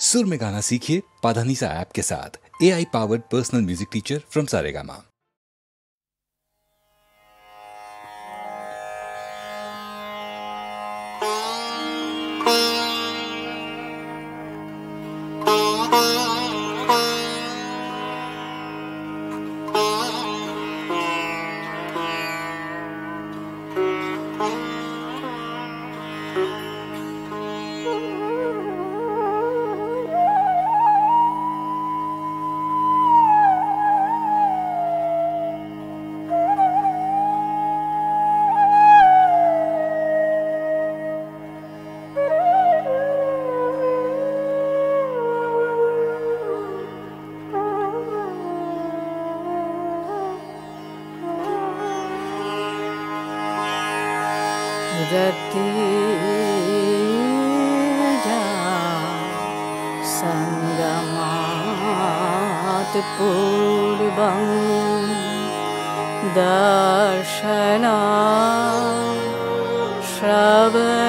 सुर में गाना सीखिए पाधानीसा ऐप के साथ। AI powered personal music teacher from Saregama. रति संगमात् पूर्वं दर्शना श्रवणादिजा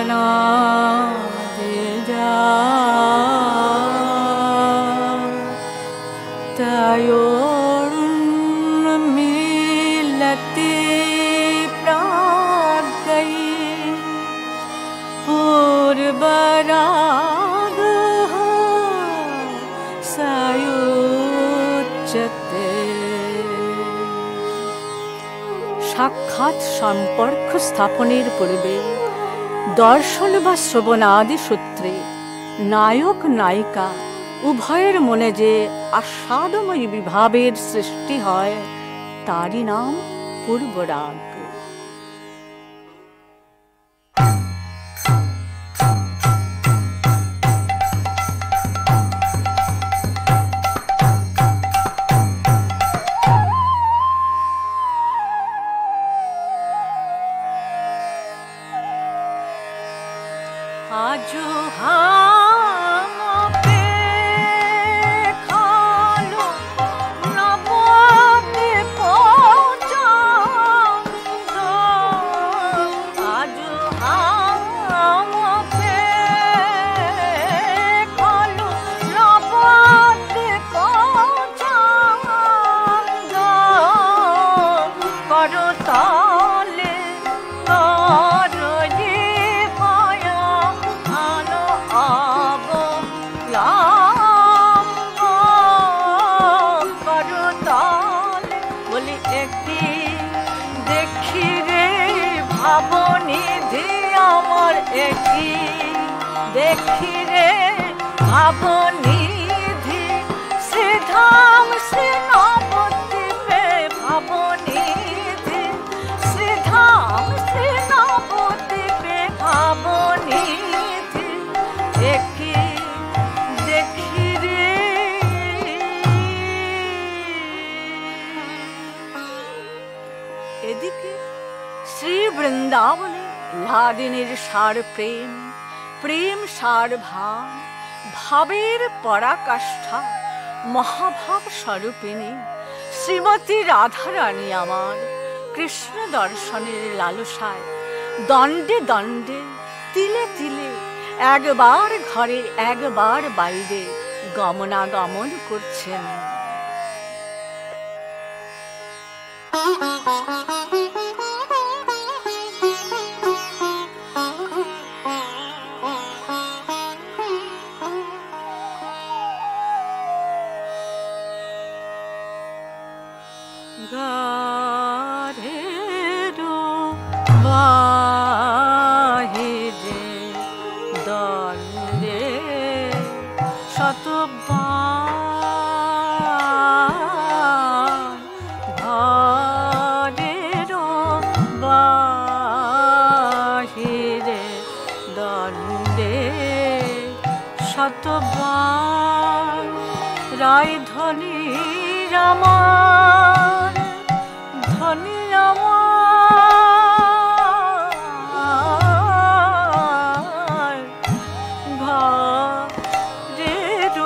तयोर्मिलति पूर्वरागः सयुज्यते। সাক্ষাৎ সম্পর্ক স্থাপনের পূর্বে দর্শন বা শ্রবণাদি সূত্রে নায়ক নায়িকা উভয়ের মনে যে আস্বাদময়ী বিভাবের সৃষ্টি হয় তারই নাম পূর্বরাগ। आजो पे खालो नबोते पहुँचाऊंगा। आजो पे खालो नबोते पहुँचाऊंगा। करो ताले ভাবনিধি আমার একই দেখি রে ভাবনিধি শ্রীধাম শ্রী নবদ্বীপে ভাবনিধি শ্রীধাম শ্রী নবদ্বীপে ভাবনিধি একই দেখি রে। এদিকে শ্রী বৃন্দাবনে লাদিনীর সার প্রেম, প্রেম সার ভাব, ভাবের পরাকাষ্ঠা মহাভাব স্বরূপিণী শ্রীমতী রাধারানী আমার কৃষ্ণ দর্শনের লালসায় দণ্ডে দণ্ডে তিলে তিলে একবার ঘরে একবার বাইরে গমনাগমন করছেন। গারেরো বাহিরে দণ্ডে শতবার ঘরেরো বাহিরে দণ্ডে শতবার রায়ধনী আমার ধনী আমার ঘরের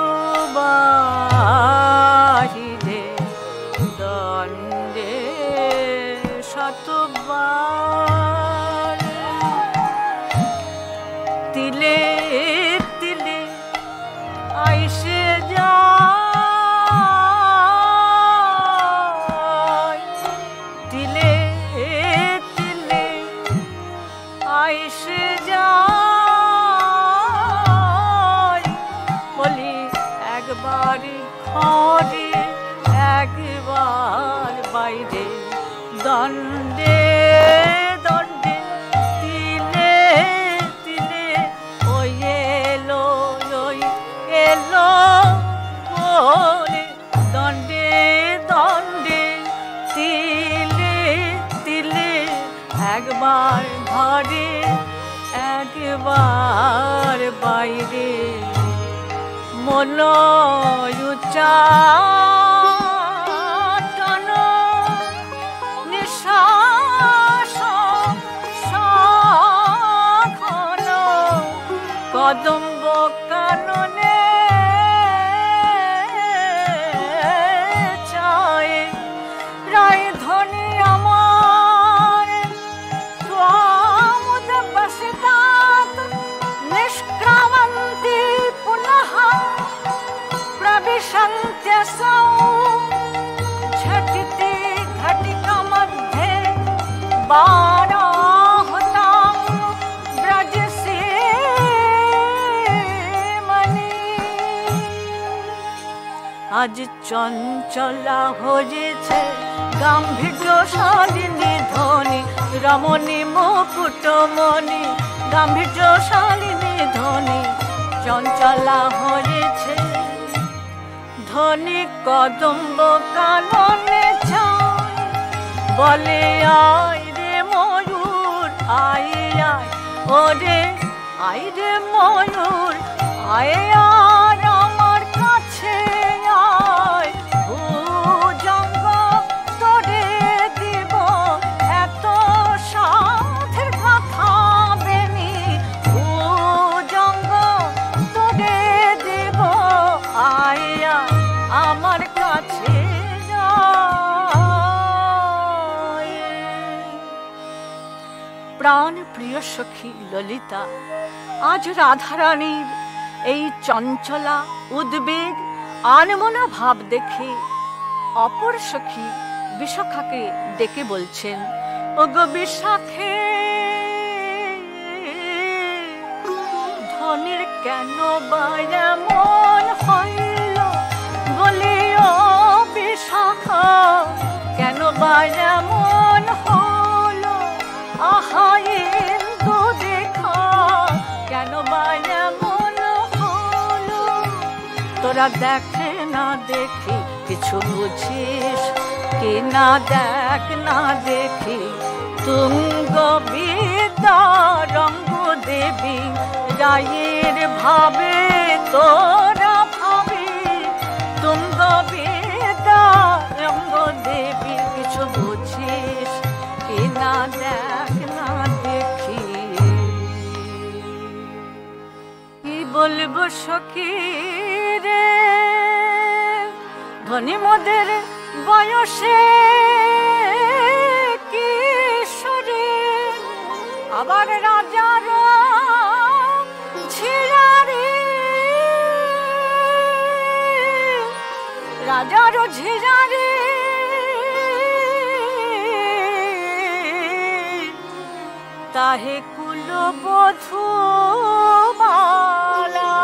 বাহিরে দণ্ডে শতবার তিলে তিলে আই মন উচ্চাটন নিঃশ্বাস সাঘন কদম্ব কাননে চায় রায় ধ্বনি আমার ত্বমুদ বসিতাৎ নিষ্ক্রামন্তি পুনঃ प्रविशन्त्यसौ झटिति घटिका मध्ये बाराहतां ব্রজসীমণি আজ চঞ্চলা হয়েছে গাম্ভীর্যশালিনী ধ্বনি রমণী মুকুটমণি গাম্ভীর্যশালিনী ধ্বনি চঞ্চলা হয়েছে ধ্বনি কদম্ব কাননে চায় বলে আয় রে ময়ূর আয় আয় ওরে আয় রে ময়ূর আয় আর আমার কাছে আয় ভুজঙ্গ তোরে দিব এত সাধের কথা বেনি ভুজঙ্গ তোরে দিব আয় আয় আমার কাছে প্রাণ প্রিয় সখী ললিতা আজ রাধারানীর এই চঞ্চলা উদ্বেগ আনমনা ভাব দেখে অপর সখী বিশাখাকে ডেকে বলছেন ওগো বিশাখে ধনের কেন বা এমন হইল বলিও বিশাখা কেন বা এমন হলো আহা ইন্দু দেখা কেন বা এমন হলো তোরা দেখে না দেখি কিছু বুঝিস কি না দেখ না দেখি তুঙ্গ বিদ্যা রঙ্গ দেবী রায়ের ভাবে তোরা ভাবি তুঙ্গ বিদ্যা রঙ্গ দেবী কিছু বুঝিস কি না দেখ না দেখি কি বলবো সখী রে ধনী মোদের বয়সে কিশোরী আবার রাজার ঝিরারি রাজার ঝিরারি তাহে কুলবধূ মালা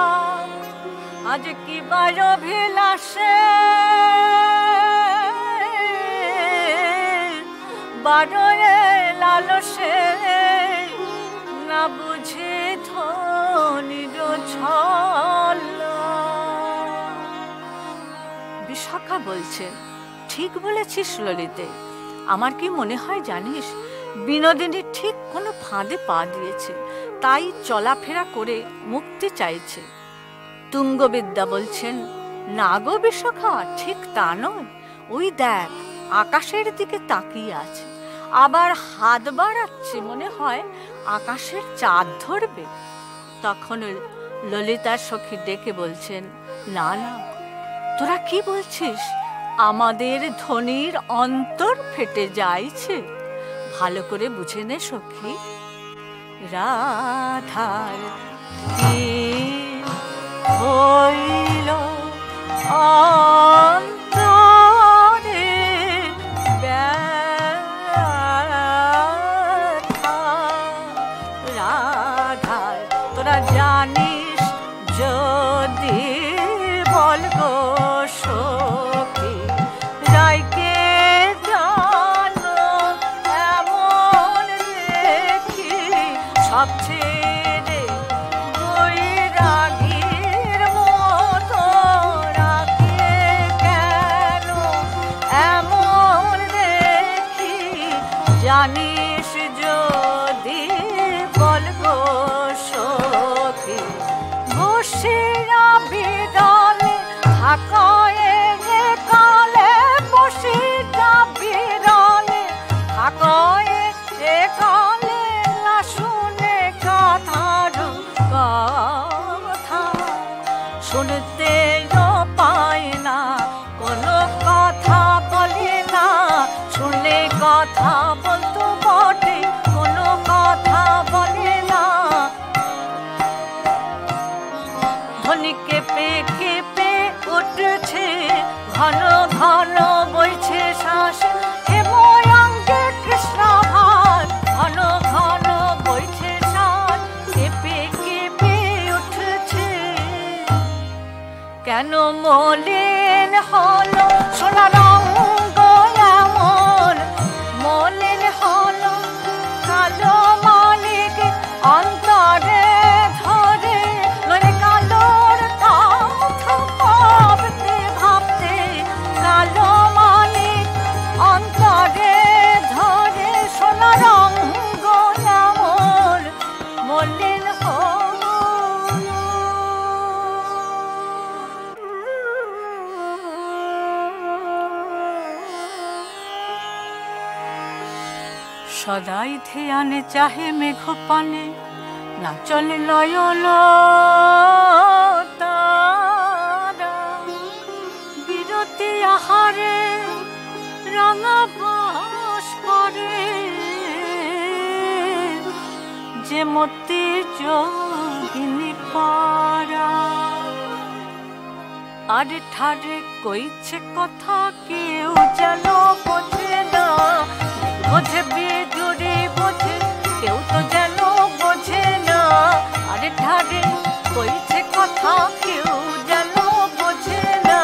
আজ কি বার অভিলাষে বারোয়ে লালসে না বুঝে ধনির ছলা বিশাখা বলছে ঠিক বলেছিস ললিতে আমার কি মনে হয় জানিস বিনোদিনী ঠিক কোনো ফাঁদে পা দিয়েছে তাই চলাফেরা করে মুক্তি চাইছে তুঙ্গবিদ্যা বলছেন না গো বিশাখা ঠিক তা নয় ওই দেখ আকাশের দিকে তাকিয়ে আছে আবার হাত বাড়াচ্ছে মনে হয় আকাশের চাঁদ ধরবে তখন ললিতার সখী ডেকে বলছেন না না তোরা কি বলছিস আমাদের ধ্বনির অন্তর ফেটে যাইছে ভালো করে বুঝে নে সখী রাধার কি হইল অন্তরে ব্যথা রাধার তোরা জানিস যদি বল গো সখী রাইকে জানো এমন দেখি সব ছেড়ে বৈরাগীর মতো রাখে কেন এমন দেখি জানিস যদি বল গো সখী বসিয়া কথা বলতো বটে, কোনো কথা বলে না। ধ্বনি কেঁপে কেঁপে উঠছে, ঘন ঘন বইছে শ্বাস, হেময়ঙ্গে কৃষ্ণাভার, ঘন ঘন বইছে শ্বাস, কেঁপে কেঁপে উঠছে। কেন মলিন হলো সোনার রঙ এমন, মলিন হলো কালো মালিক অন্তরে ধরে, মানে কালোর কথা ভাবতে ভাবতে কালো মালিক অন্তরে ধরে, সোনার রঙ এমন মলিন হলো। সদাই ধ্যানে চাহে মেঘ পানে, না চলে নয়ন তারা, বিরতি আহারে রাঙা বাস করে, যে মতি যোগিনী পারা। আরে ঠারে কইছে কথা কেউ যেন বোঝে না, বোঝে বিজুড়ি বোঝে কেউ তো যেন বোঝে না। আরে ঠারে কইছে কথা কেউ যেন বোঝে না,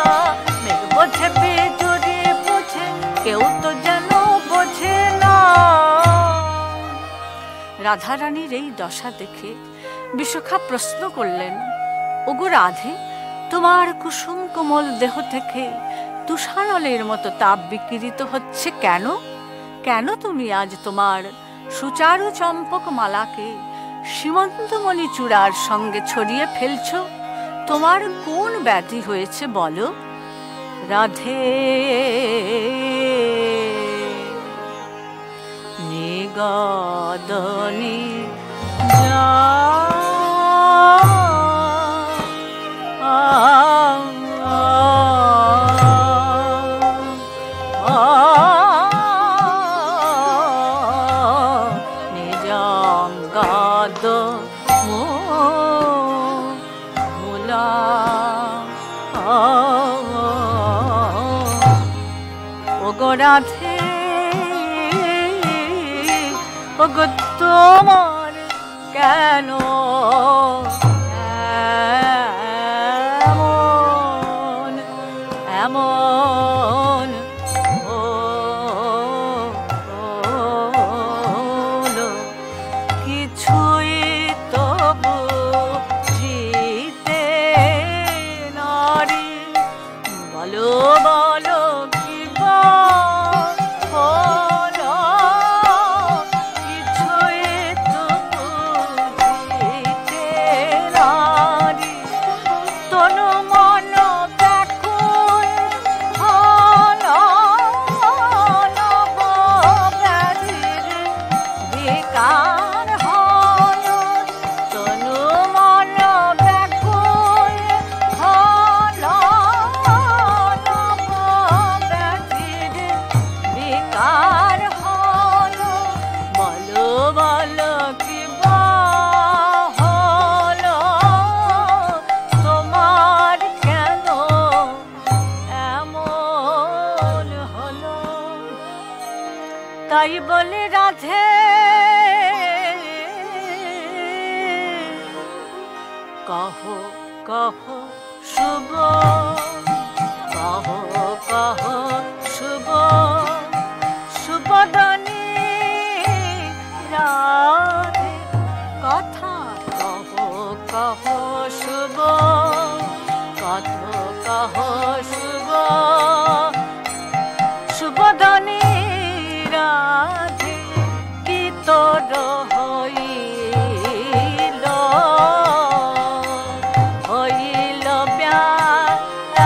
বোঝে বিজুড়ি বোঝে কেউ তো যেন বোঝে না। রাধারানীর এই দশা দেখে বিশাখা প্রশ্ন করলেন, ওগো রাধে, তোমার কুসুম কোমল দেহ থেকে তুষানলের মতো তাপ বিকিরিত হচ্ছে কেন? কেন তুমি আজ তোমার সুচারু চম্পক মালাকে সীমন্তমণি চূড়ার সঙ্গে ছড়িয়ে ফেলছ? তোমার কোন ব্যাধি হয়েছে বলো? রাধে নিগদনি যা নিজঙ্গদ মূলা ওগো রাধে, ওগো তোমার কেন এমন এমন হলো? কিছুই তো বুঝিতে নারী, বলো বলো কি হলো? কিছুই তো বুঝিতে নারী, তনু মন ব্যাকুল হলো, নব ব্যাধির বিকার হলো, তনু মন ব্যাকুল হলো, নব ব্যাধির বিকার হলো। বলো বলো কি হলো? তোমার কেন এমন হলো? তাই বলে রাধে কহো কহো শুভ, কহো কহো শুভ, শুভদনী রাধে কথা কহো কহো শুভ, কহো কহো শুভ, শুভদনী রাধে কি তোর হইল, হইল ব্যাধি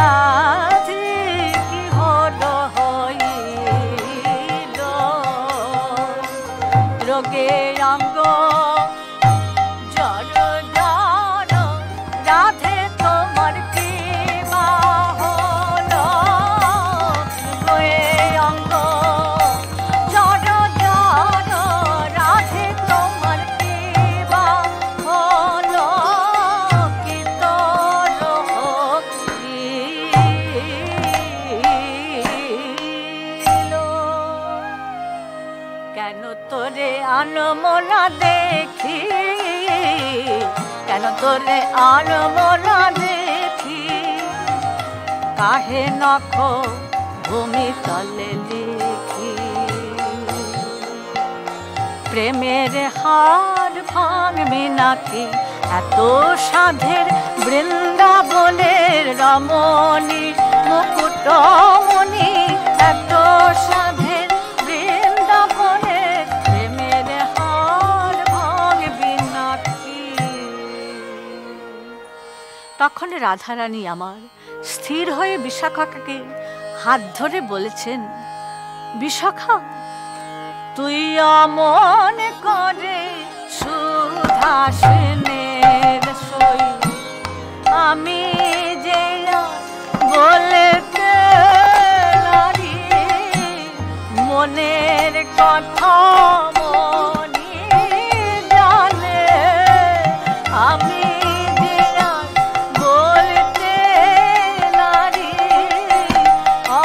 তোরে আর মোরা দেখি, কাহে নখ ভূমি তলে লিখি। প্রেমের হার ভাঙবি নাকি এত সাধের বৃন্দাবনের রমণী মুকুটমণি, এত সাধের বৃন্দাবনের প্রেমের হার ভাঙবি নাকি। তখন রাধারানী আমার স্থির হয়ে বিশাখাকে হাত ধরে বলেছেন, বিশাখা তুই অমন করে সুধাসনের সই, আমি যে বলতে নারী মনের কথা মনি জানে, আমি যে বলতে নারী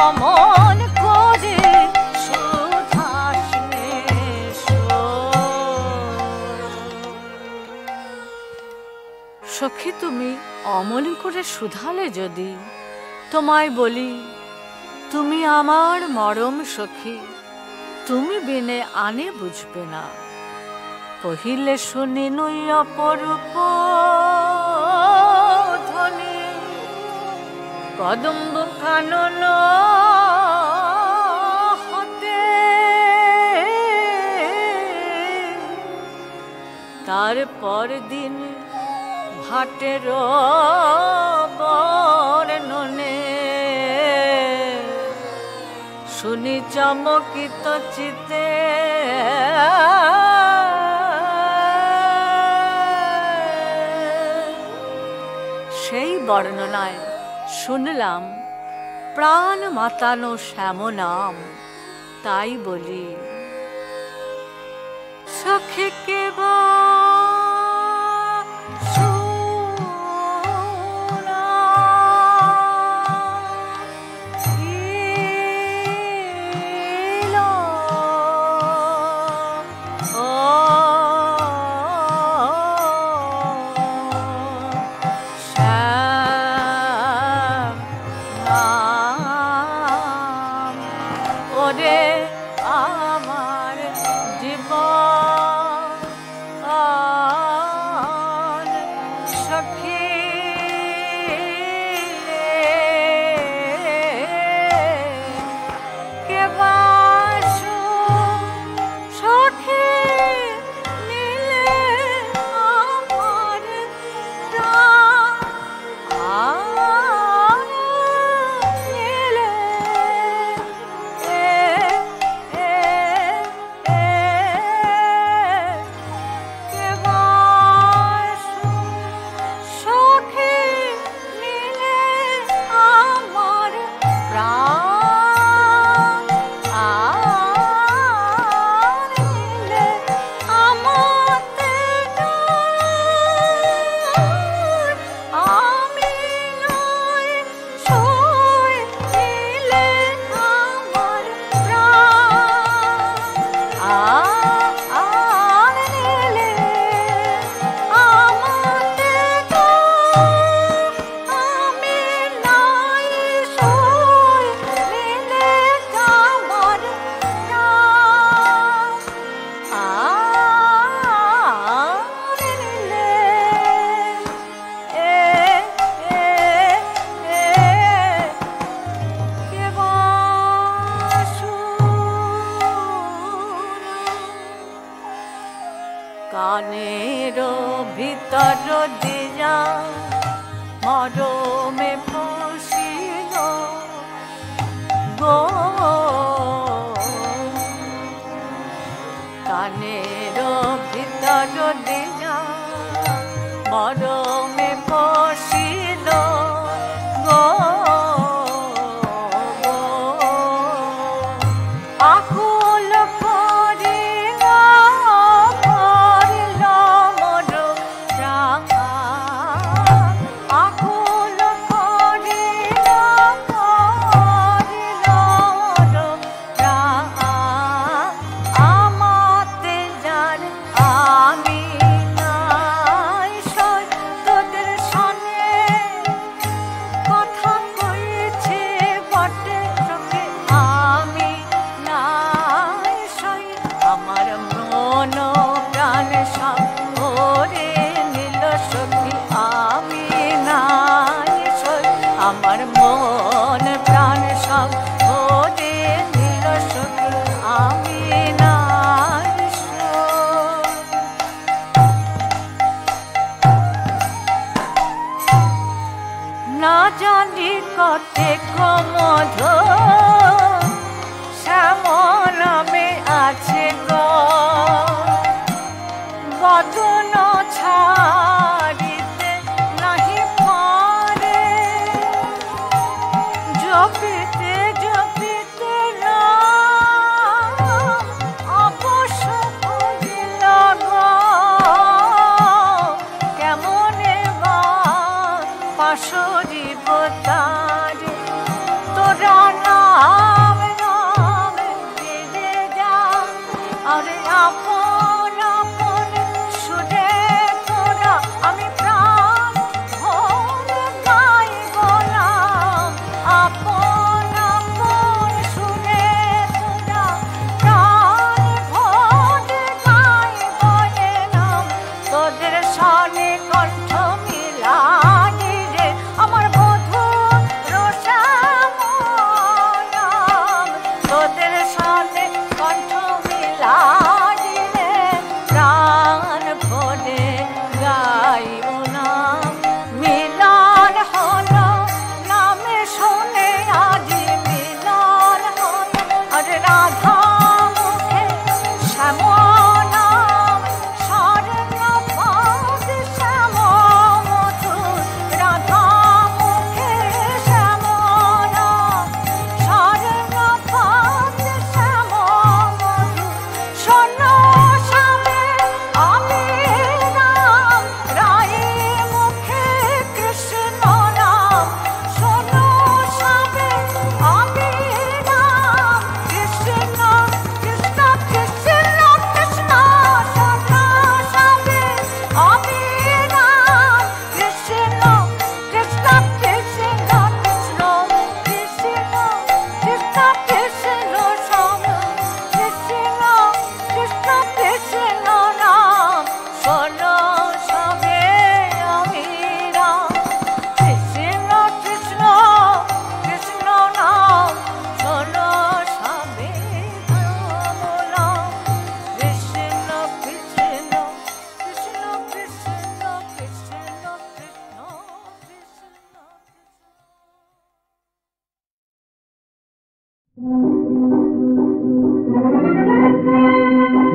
অমন করে সখী তুমি অমন করে শুধালে যদি, তোমায় বলি তুমি আমার মরম সখী, তুমি বিনে আনে বুঝবে না। পহিলে শুনি নই অপরূপ ধ্বনি, কদম্ব কানন হতে, তারপর দিন ঘাটের বর্ণনে শুনি চমকিত চিতে, সেই বর্ণনায় শুনলাম প্রাণ মাতানো শ্যাম নাম। তাই বলি সখে কেবা আমার জীবন আমার মন প্রাণ সব ওরে দিল শুধু আমি না জানি কতেক মধু শ্যামল নামে আছে গো বদন ছাড়িতে নাহি পারে জপিতে জপিতে অবশ্য ভুলিল গো কেমনে বা পাশরিব তারে তোরা নাম নাম ফিরে যা আরে আপন আপন সুরে তোরা আমি প্রাণ ভরে গাই গোলাম আপন আপন সুরে তোরা প্রাণ ভরে গাই গোলাম তোদের সনে কণ্ঠ মিলাই রে আমার বধূ রোষামনাম তোদের সনে কণ্ঠ মিলাই রে প্রাণ ভরে গাইব নাম মিলন হলো নামে শুনে আজি মিলন হলো আরে রাধা মুখে শ্যামনাম স্বর্ণপদ শ্যাম মধুর রাধা মুখে শ্যামনাম স্বর্ণপদ শ্যাম মধুর স্বর্ণ শ্যামে আমি রাম রায় মুখে কৃষ্ণ নাম স্বর্ণ শ্যামে আমি রাম কৃষ্ণ কৃষ্ণ কৃষ্ণ কৃষ্ণ স্বর্ণ শ্যামে আমি রাম কৃষ্ণ কৃষ্ণ কৃষ্ণ কৃষ্ণ কৃষ্ণ কৃষ্ণ কৃষ্ণ স্বামী কৃষ্ণ কৃষ্ণ কৃষ্ণ রাম স্বর্ণ শ্যামে আমি রাম কৃষ্ণ কৃষ্ণ কৃষ্ণ নাম স্বর্ণ শ্যামে রাম নাম কৃষ্ণ কৃষ্ণ কৃষ্ণ কৃষ্ণ কৃষ্ণ কৃষ্ণ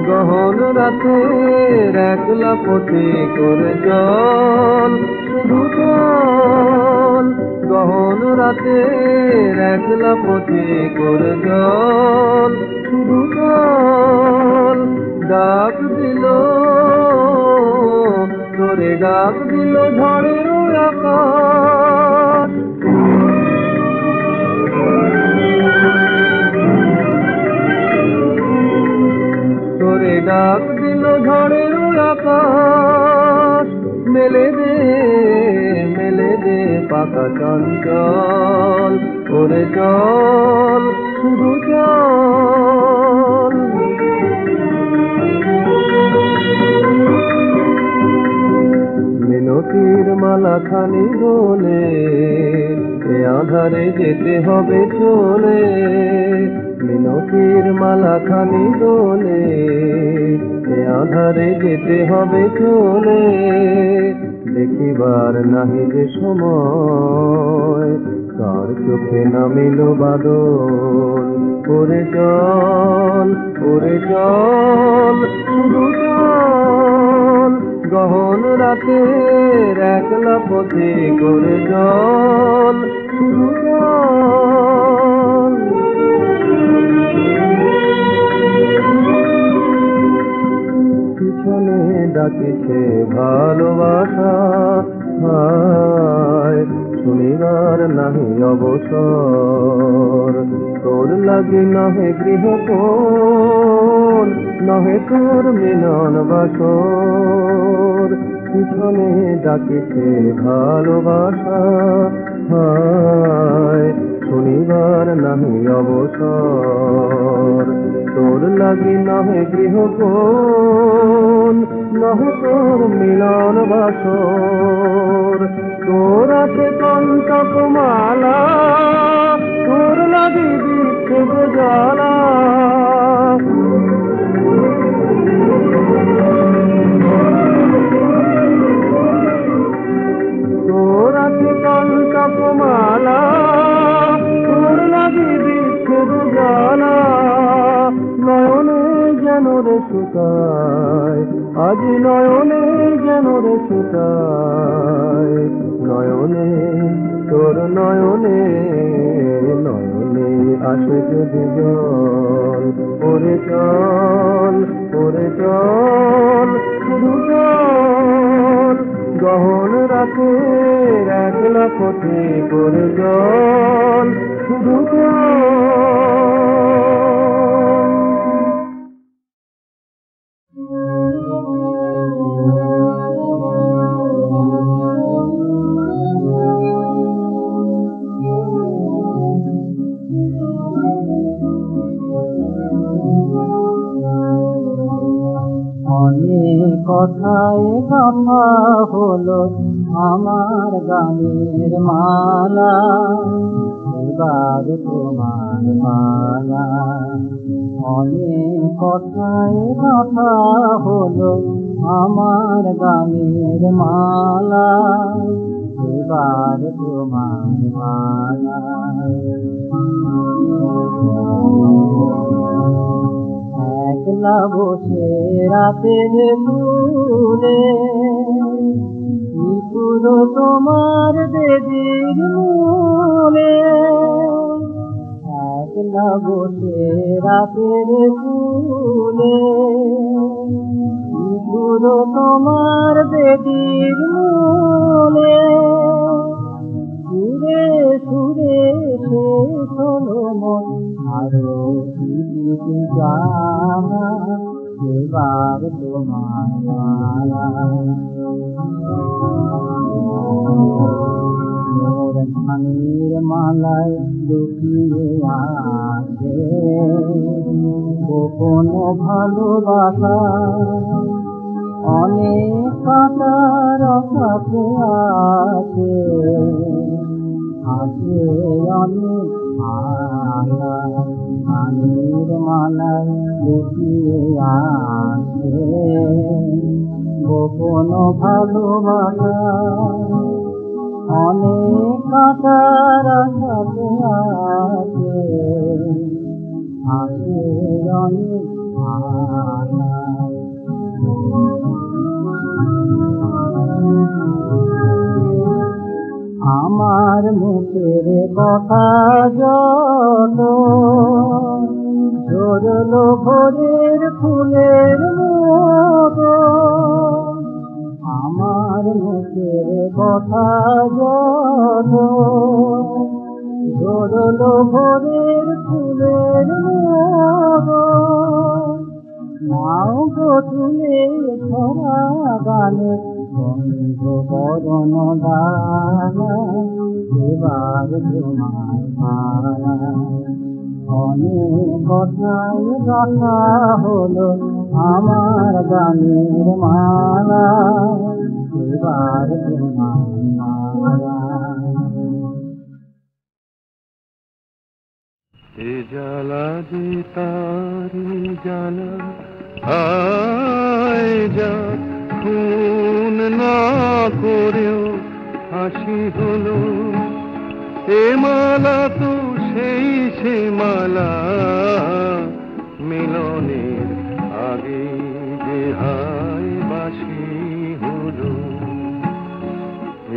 গহন রাতের একলা পথে করে জল শুধু জল গহন রাতের একলা পথে করে জল শুধু জল ডাক দিল তোরে ডাক দিল ঝড়ের আকাশ তোরে ডাক দিল ঝড়ের আকাশ মেলে দে পাকা চঞ্চল ওরে চল শুধু চল মিনতির মালা খানি দোলে এ আধারে যেতে হবে চলে মিনতির মালা খানি দোলে এ আধারে যেতে হবে চলে দেখিবার নাহি যে সময় কার চোখে নামিল বাদল ওরে চল শুধু চল গহন রাতের একলা পথে করে জল শুধু চল পিছনে ডাকিছে ভালোবাসা হায় শুনিবার নাহি অবসর তোর লাগি নহে গৃহকোণ নহে তোর মিলন বাসর পিছনে ডাকিছে ভালোবাসা হায় শুনিবার নাহি অবসর তোর লাগি নহে গৃহকোণ নহে তোর মিলন বাসর। তোর আছে কণ্টক মালা, তোর লাগি বিচ্ছেদ জ্বালা। তোর আছে কণ্টক মালা, তোর লাগি বিচ্ছেদ জ্বালা। নয়নে যেন রে শুকায়, আজি নয়নে যেন রে শুকায়। নয়নে তোর নয়নে, নয়নে আসে যদি জল। ওরে চল, ওরে চল, শুধু চল। গহন রাতে একলা পথে করে চল, শুধু চল। অনেক কথায় কথা হলো আমার গানের মালা, এবার তোমার মালা। অনেক কথায় কথা হলো আমার গানের মালা, এবার তোমার মালা। একলা বসে রাতের দূরে, নিপুর তোমার বেদির মূলে। একলা বসে রাতের দূরে, নিপুর তোমার বেদির মূলে। সুরে সুরে শেষ হলো মন, আরো কি জানা, এবার তোমার মালা। মোর ধানের মালায় লুকিয়ে আছে গোপন ভালোবাসা। অনেক কাটার কাছে আছে, আছে অনেক আশা। ধানের মালায় লুকিয়ে আছে গোপন ভালোবাসা। অনেক কাটার কাছে আছে, আছে অনেক আশা। আমার মুখের কথা যত ঝরলো ভোরের ফুলের মতো। আমার মুখের কথা যত ঝরলো ভোরের ফুলের মতো। নাও গো তুলে ধরা গানে বন্ধ বরণ দানা, এবার তোমার মালা। অনেক কথায় কথা হলো আমার গানের মালা, এবার তোমার মালা। এ জ্বালা যে তারি জ্বালা, আয় যা খুন না করেও হাসি হলো। এ মালা তো সেই সে মালা, মিলনের আগে যে হায় বাসি হলো।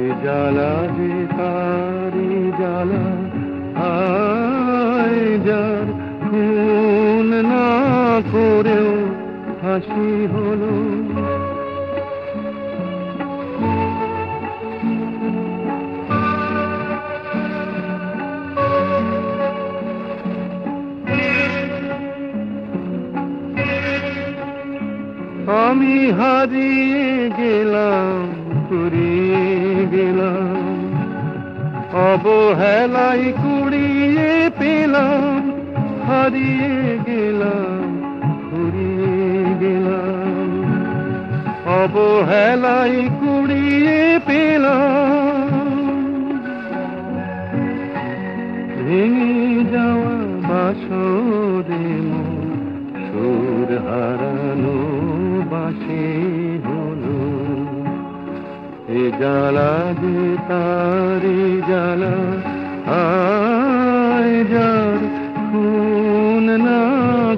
এ জ্বালা যে তারি জ্বালা, আয় যার খুন না করেও হাসি হলো। আমি হারিয়ে গেলাম, ফুরিয়ে গেলাম, অবহেলাই কুড়িয়ে পেলাম। হারিয়ে গেলাম, ফুরিয়ে গেলাম, অবহেলায় কুড়িয়ে পেলাম ভেঙে যাওয়া বাসরে মন সুর হারানো বাসে হলো এ জ্বালা যে তারি জ্বালা আয় যার খুন না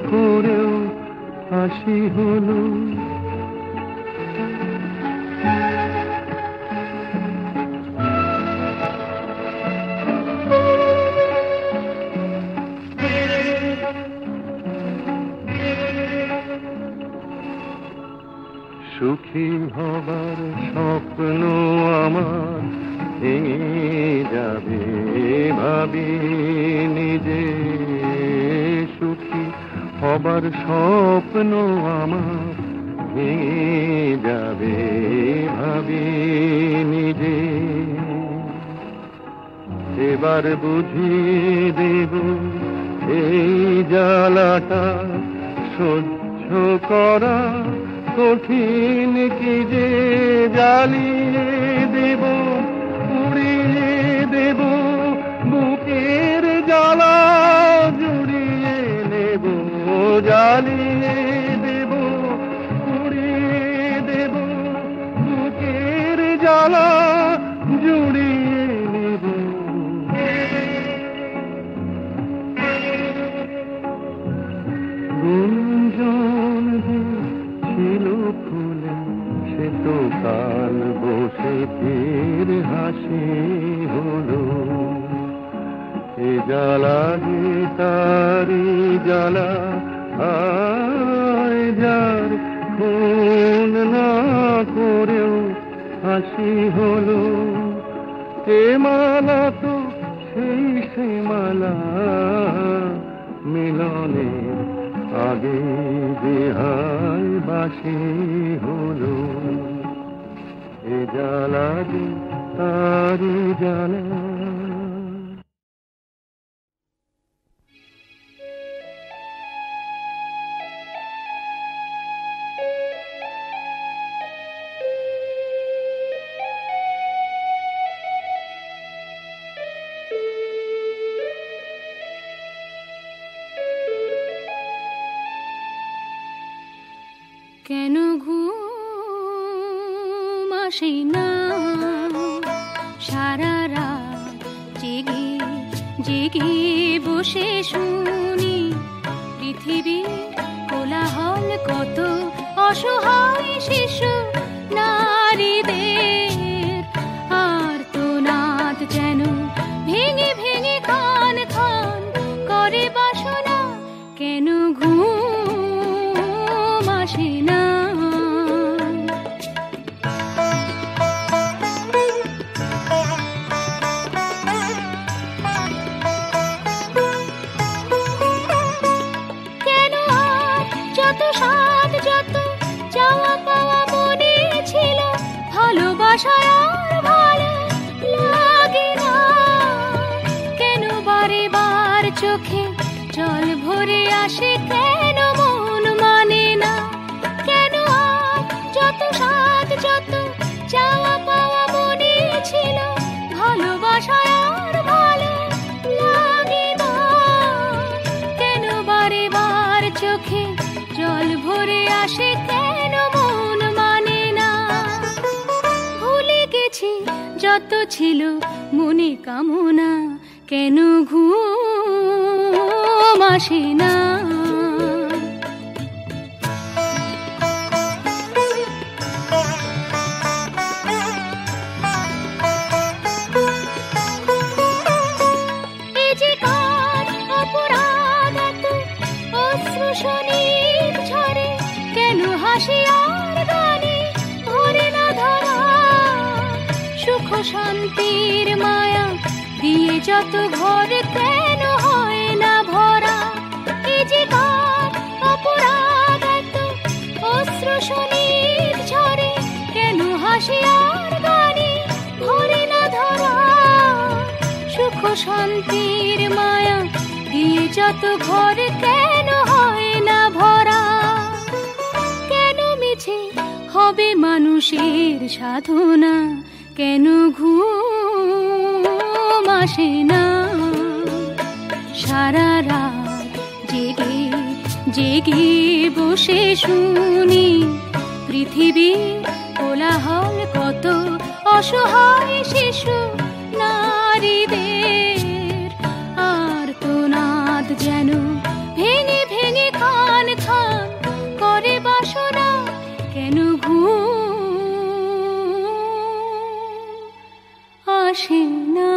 করেও হাসি হলো সুখী হবার স্বপ্ন আমার ভেঙে যাবে ভাবি নিজে সুখী হবার স্বপ্ন আমার ভেঙে যাবে ভাবি নিজে এবার বুঝিয়ে দেব এই জ্বালাটা সহ্য করা কঠিন কি যে জ্বালিয়ে দেব উড়িয়ে দেব বুকের জ্বালা জুড়িয়ে নেব জ্বালিয়ে দেব উড়িয়ে দেব বুকের জ্বালা জুড়িয়ে নেব গুঞ্জন ছিল ফুলে সে তো কাল বসে ফের হাসি হলো এ জ্বালা যে তারি জ্বালা আয় যার খুন না করেও হাসি হলো এ মালা তো সেই সে মালা মিলনে আগে যে হায় বাসি হলো এ জ্বালা যে তারি জ্বালা কেন ঘুম আসে না সারা রাত জেগে জেগে বসে শুনি পৃথিবীর কোলাহল কত অসহায় শিশু নারীদের আর্তনাদ যেন ভেঙে ভেঙে খান খান করে বাসনা কেন ঘুম আসে না ভালোবাসায় আর ভালো লাগে না কেন বারে বার চোখে জল ভরে আসে কেন মন মানে না কেন আর যত সাথ যত চাওয়া পাওয়া মনে ছিল ভালোবাসায় আর ভালো লাগে না কেন বারে বার চোখে জল ভরে আসে কেন মন মানে না যত ছিল মনে কামনা কেন ঘুম আসে না এই যে কার অপরাধ এত অশ্রু শোনিক ঝরে কেন হাসি আর গানে ভরে না ধরা সুখ শান্তির মায়া দিয়ে যত ঘর কেন হয় না ভরা এই যে কার অপরাধ এত অশ্রু শোনিক ঝরে কেন হাসি আর গানে ভরে না ধরা সুখ শান্তির মায়া দিয়ে যত ঘর কেন হয় না ভরা কেন মিছে হবে হবে মানুষের সাধনা, কেন ঘুম আসে না? সারা রাত জেগে জেগে বসে শুনি পৃথিবীর কোলাহল, কত অসহায় শিশু নারীদের আর্তনাদ যেন ভেঙে ভেঙে খান খান করে বাসনা, কেন ঘুম আসে না?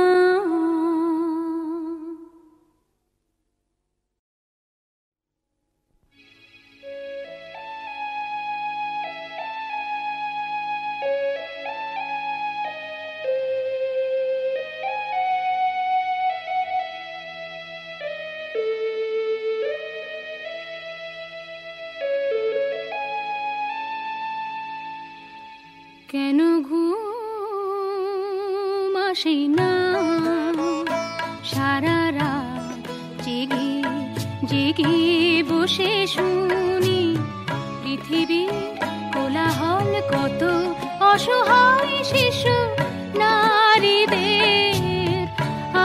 কেন ঘুম আসে না? সারা রাত জেগে জেগে বসে শুনি পৃথিবীর কোলাহল, কত অসহায় শিশু নারীদের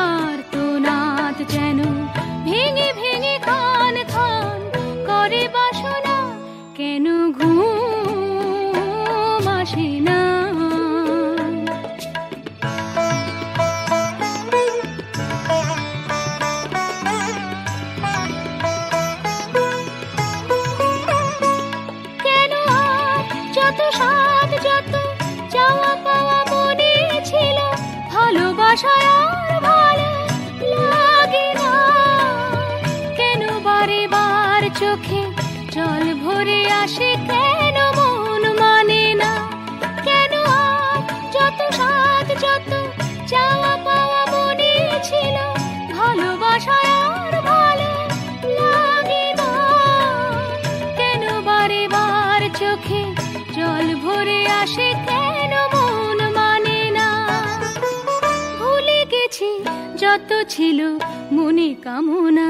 আর্তনাদ যেন ভেঙে ভেঙে খান খান করে বাসনা, কেন ঘুম আসে না? কেন আর যত স্বাদ যত চাওয়া পাওয়া মনে ছিল, ভালোবাসায় আর ভালো লাগে না? কেন বারে বার চোখে জল ভরে আসে, কেন মন মানে না? কেন আর যত স্বাদ যত চাওয়া পাওয়া মনে ছিল, ভালোবাসায় আর ভালো লাগে না? কেন বারে বার চোখে জল ভরে আসে, কেন মন মানে না? ভুলে গেছি যত ছিল মনে কামনা,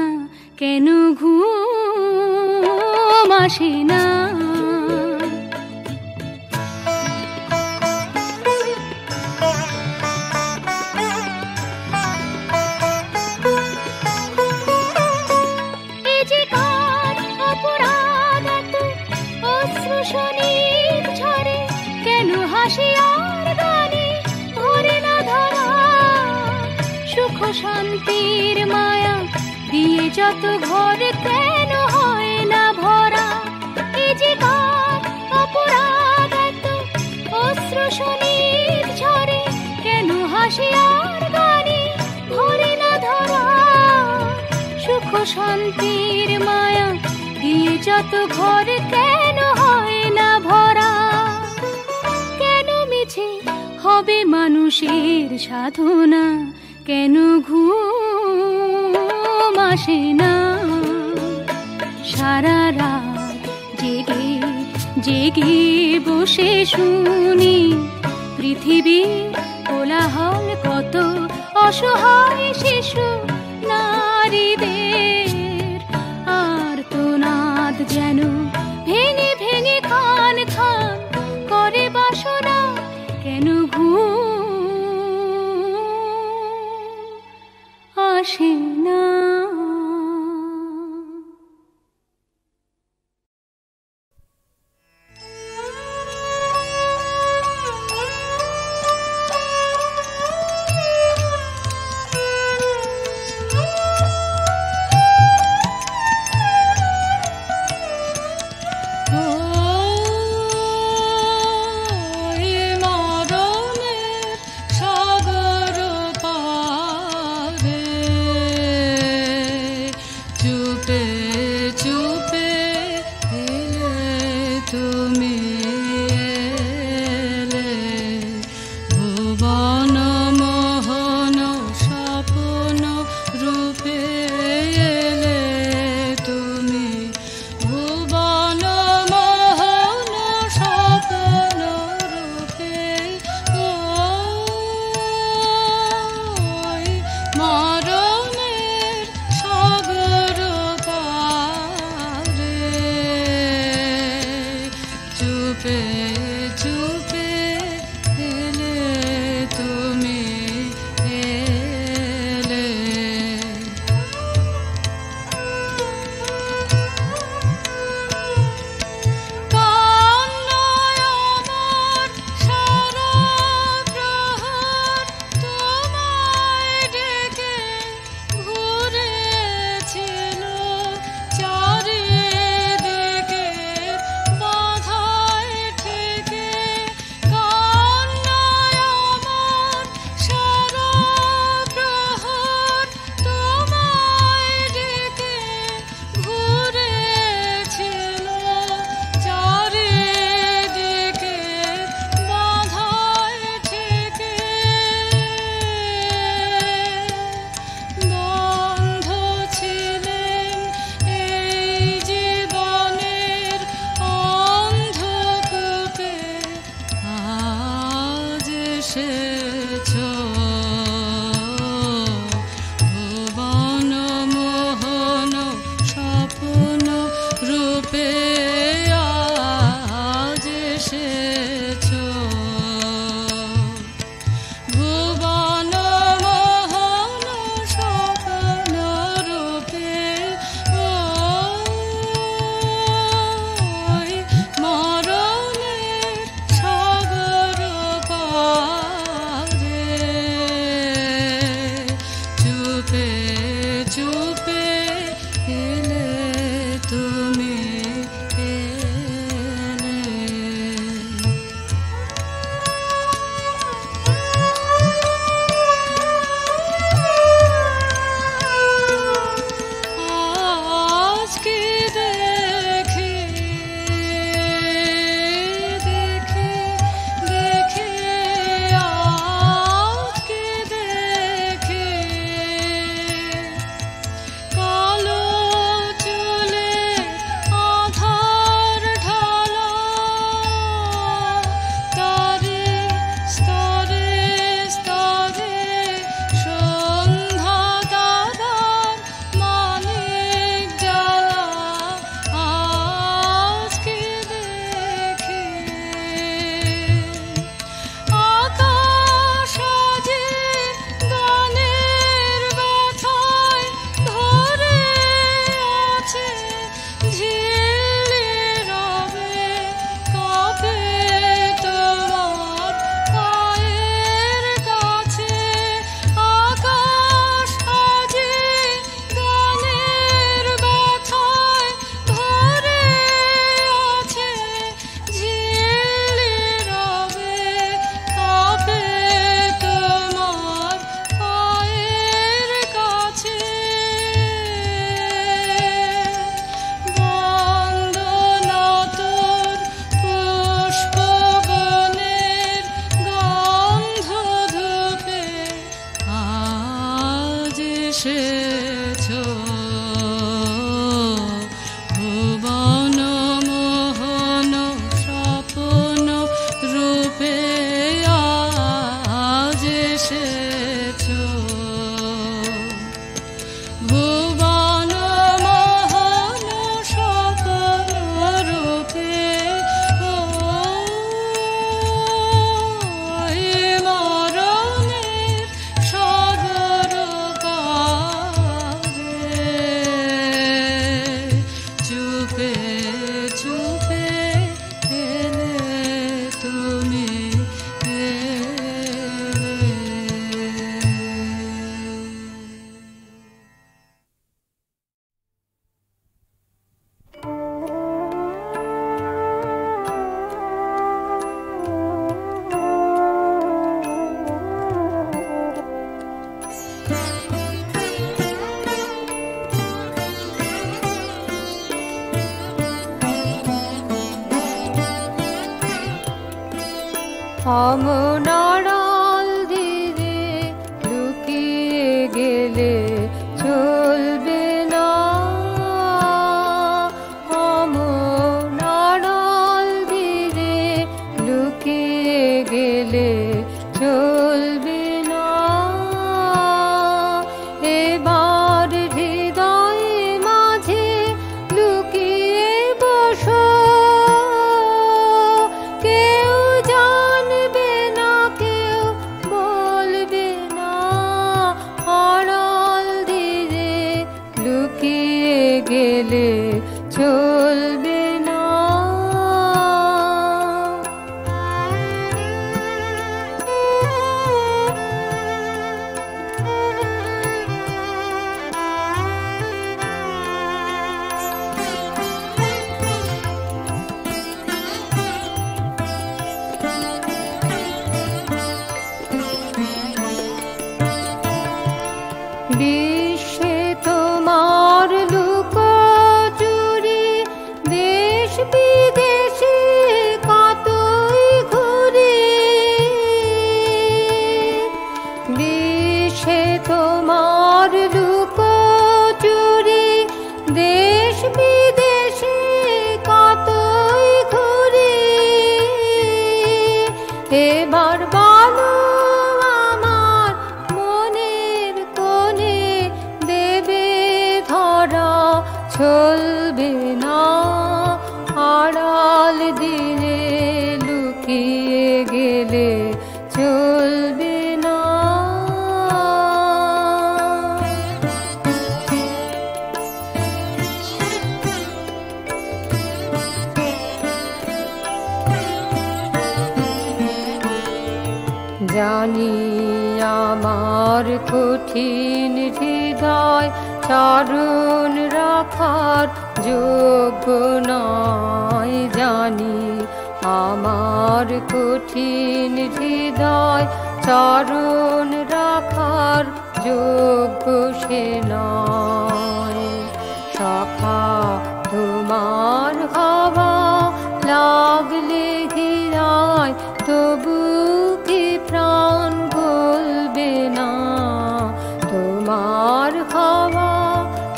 কেন ঘুম আসে না? এ যে কার অপরাধ এত অশ্রু শোনিত ঝরে, কেন হাসি আর গানে ভরে না ধরা? সুখ শান্তির মায়া দিয়ে যত ঘর, কেন হয় না ভরা? এ যে কার অপরাধ এত অশ্রু শোনিত ঝরে, কেন হাসি আর গানে ভরে না ধরা? সুখ শান্তির মায়া দিয়ে যত ঘর, কেন হয় না ভরা? কেন মিছে হবে মানুষের সাধনা, কেন ঘুম আসে না? সারা রাত জেগে জেগে বসে শুনি পৃথিবীর কোলাহল, কত অসহায় শিশু নারীদের আর্তনাদ যেন ভেঙে ভেঙে খান খান করে বাসনা, কেন ঘুম আসে না? সাগর পারে চুপে চুপে এলে তুমি অমনাড়াল ধীরে লুকিয়ে গেলে চলবে না, অমনাড়াল ধীরে লুকিয়ে গেলে চলবে না। এবার হৃদয়ে মাঝে লুকিয়ে বসো, কেউ জানবে না কেউ বলবে না, আড়াল ধীরে লুকিয়ে গেলে চলবে না। বিশ্বে তোমার লুকোচুরি, দেশ বিদেশে কতই ঘুরি। বিশ্বে তোমার লুকোচুরি, দেশ বিদেশে কতই ঘুরি। এবার বলো আমার মনের কোণে দেবে ধরা, চলবে না আড়াল দিনে লুকিয়ে গেলে চলবে না। জানি আমার কঠিন হৃদয় চারণ রাখার যোগ্য নয় জানি, আমার কঠিন হৃদয় চারণ রাখার যোগ্য সে নয়। সখা তোমার হাওয়া লাগলে হৃদয় তবু কি প্রাণ গলবে না, তোমার হাওয়া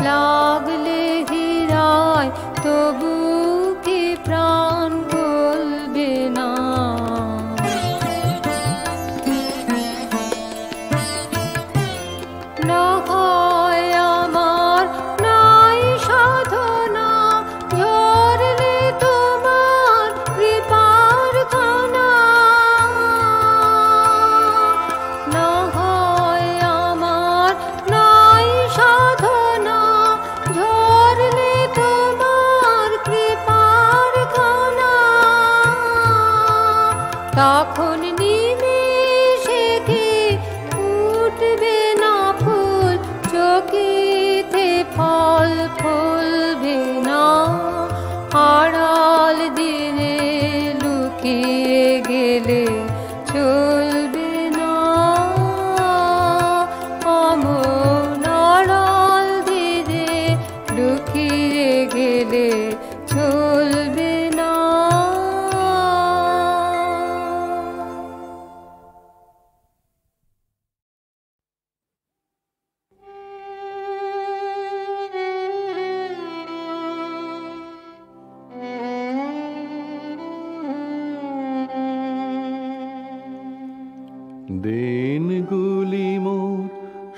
লাগলে হৃদয় তবু কি প্রাণ গলবে না। না হয় আমার নাই সাধনা, ঝরলে তোমার কৃপার খানা। না হয় আমার নাই সাধনা, ঝরলে তোমার কৃপার খানা। তখন নিমেষে কি ফুটবে না ফুল, চকিতে ফল ফলবে না। আড়াল দিনে লুকিয়ে গেলে চলবে না, অমন আড়াল দিনে লুকিয়ে গেলে চলবে না। দিনগুলি মোর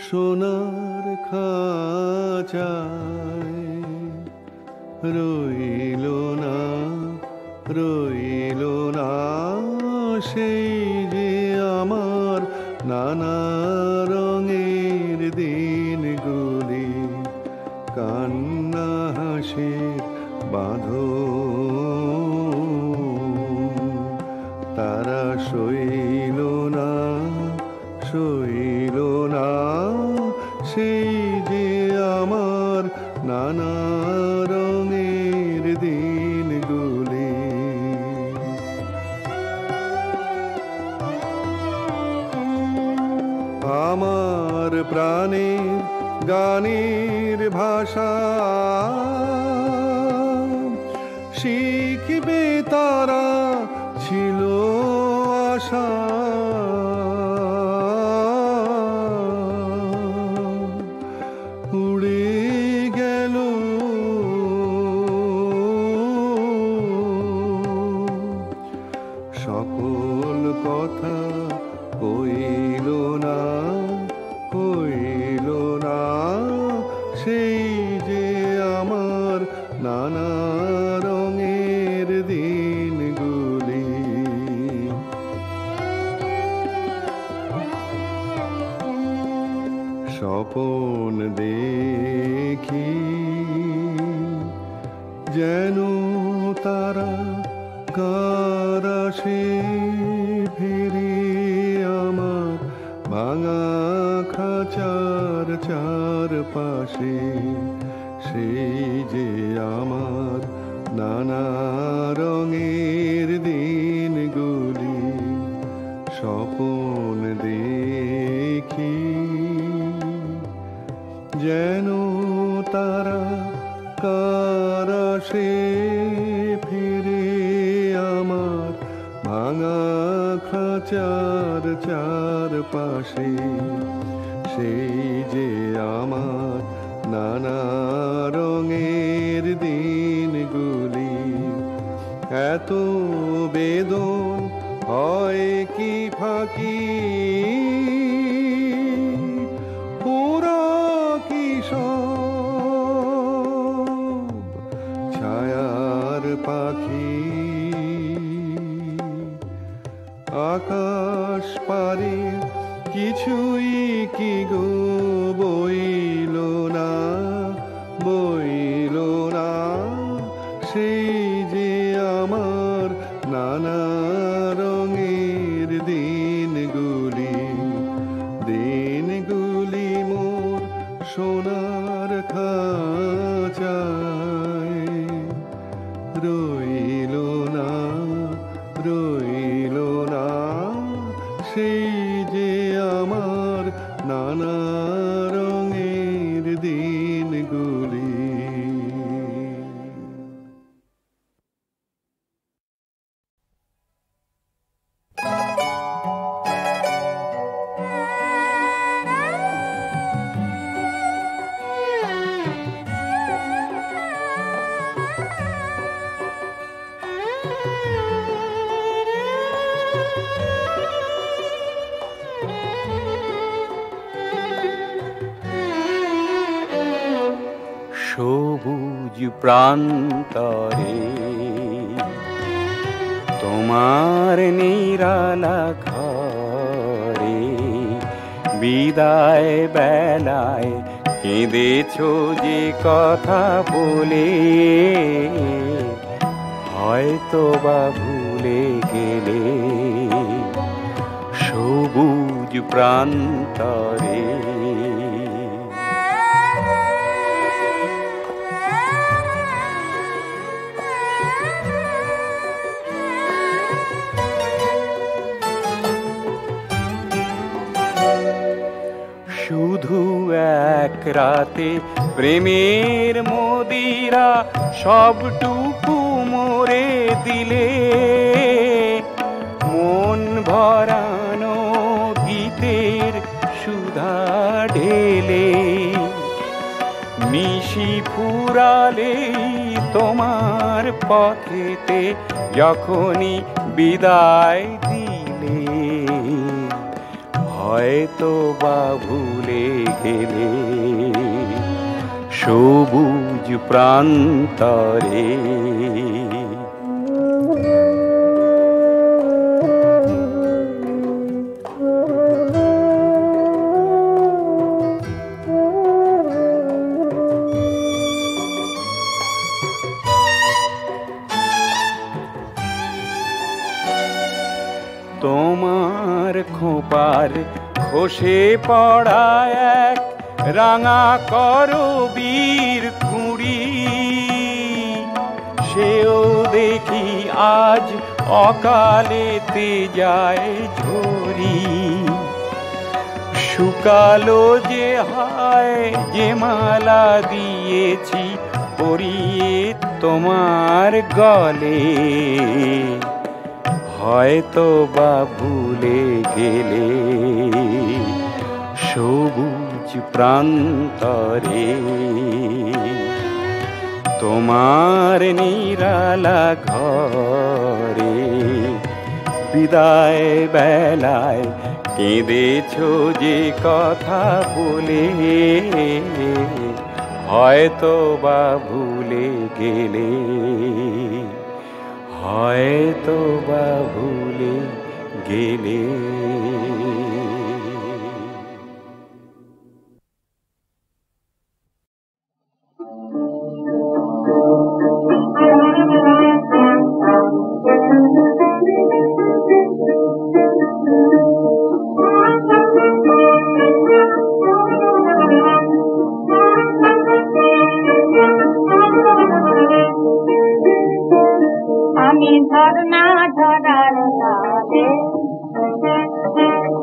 সোনার খাঁচায় রইল না, রইল না সেই যে আমার নানা রঙের দিনগুলি। কান্না হাসির বাঁধন তারা সইল না, সইল না সেই যে আমার নানা রঙের দিনগুলি। আমার প্রাণের গানের ভাষা শিখবে তারা ছিল আশা। উড়ে গেল সকল কথা কইল না, কইল না সেই যে আমার নানা রঙের দিনগুলি। স্বপন দেখি যেন তারা কারাশে ফিরে আমার ভাঙা খাঁচার চারপাশে। সেই যে আমার নানা রঙের দিনগুলি। স্বপন দেখি যেন তারা কারাশে ফিরে আমার ভাঙা খাঁচার চারপাশে। সেই যে আমার নানা রঙের দিনগুলি। এত বেদন হয় কি ফাঁকি, ওরা কি সব ছায়ার পাখি। আকাশ পারে কিছুই কি গো বইল না, বইল না সেই যে আমার নানা রঙের দিনগুলি। দিনগুলি মোর সোনার খাঁচায় রইল না সেই যে আমার নানা রঙের দিনগুলি। সবুজ প্রান্তরে তোমার নিরালা ঘরে বিদায় বেলায় কেঁদেছ যে কথা বলে, হয়তো বা ভুলে গেলে সবুজ প্রান্তরে। শুধু এক রাতে প্রেমের মদিরা সবটুকু মোরে দিলে, মন ভরানো গীতের সুধা ঢেলে, নিশি ফুরালে তোমার পথেতে যখনই বিদায় দিলে, হয়তো বা ভুলে গেলে সবুজ প্রান্তরে। তোমার খোপার খসে পড়া এক রাঙা করবীর কুঁড়ি, সেও দেখি আজ অকালেতে যায় ঝরি। শুকালো যে হায় যে মালা দিয়েছি পরিয়ে তোমার গলে, হয়তো বা ভুলে গেলে সবুজ প্রান্তরে। তোমার নিরালা ঘরে বিদায় বেলায় কেঁদেছ যে কথা বলে, হয়তো বা ভুলে গেলে, হয়তো বা ভুলে গেলে। আমি ঝরনা ঝরার তালে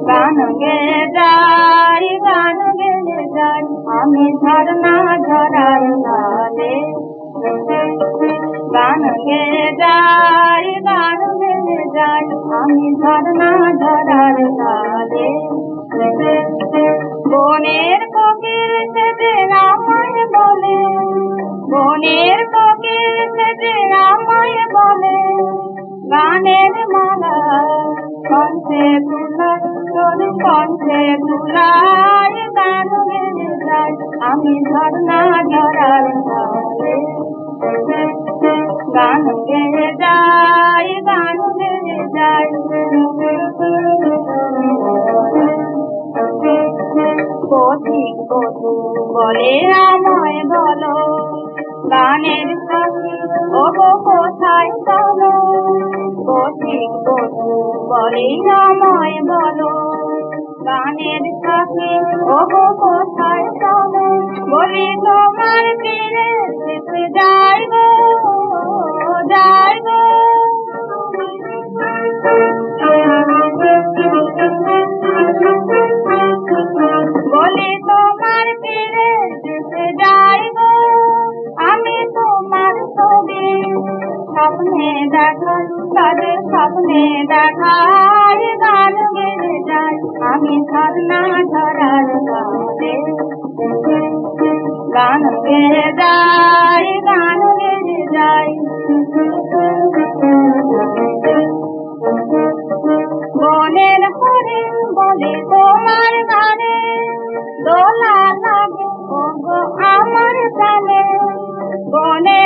গান গেয়ে যাই, গান গেয়ে যাই। আমি ঝরনা ঝরার তালে গান গেয়ে যাই, গান গেয়ে যাই। আমি ঝরনা ঝরার তালে বনের কোকিল যে আমায় বলে, বনের কোকিল যে আমায় বলে, গানের মালা কণ্ঠে তুলায়, তোর কণ্ঠে তুলায় গান গেয়ে যাই। আমি ঝরনা ঝরার তালে গান গেয়ে যাই, গান গেয়ে যাই। পথিক বধূ বলে আমায় বলো, গানের সাথী ওগো কোথায় চলো। পথিক বধূ বলে আমায় বলো, গানের সাথে ওগো কোথায় চলো বলি তোমার তীরে যেতে যাই গো যাই গো বলি তোমার তীরে যেতে যাই গো আমি তোমার ছবি স্বপ্নে দেখাই তাদের স্বপ্নে দেখাই গান গেয়ে যাই আমি ঝর্ণা ঝরার গানে গান গেয়ে যাই গান গেয়ে যাই বনের হরিণ বলে তোমার গানে দোলা লাগে আমার প্রাণে বনে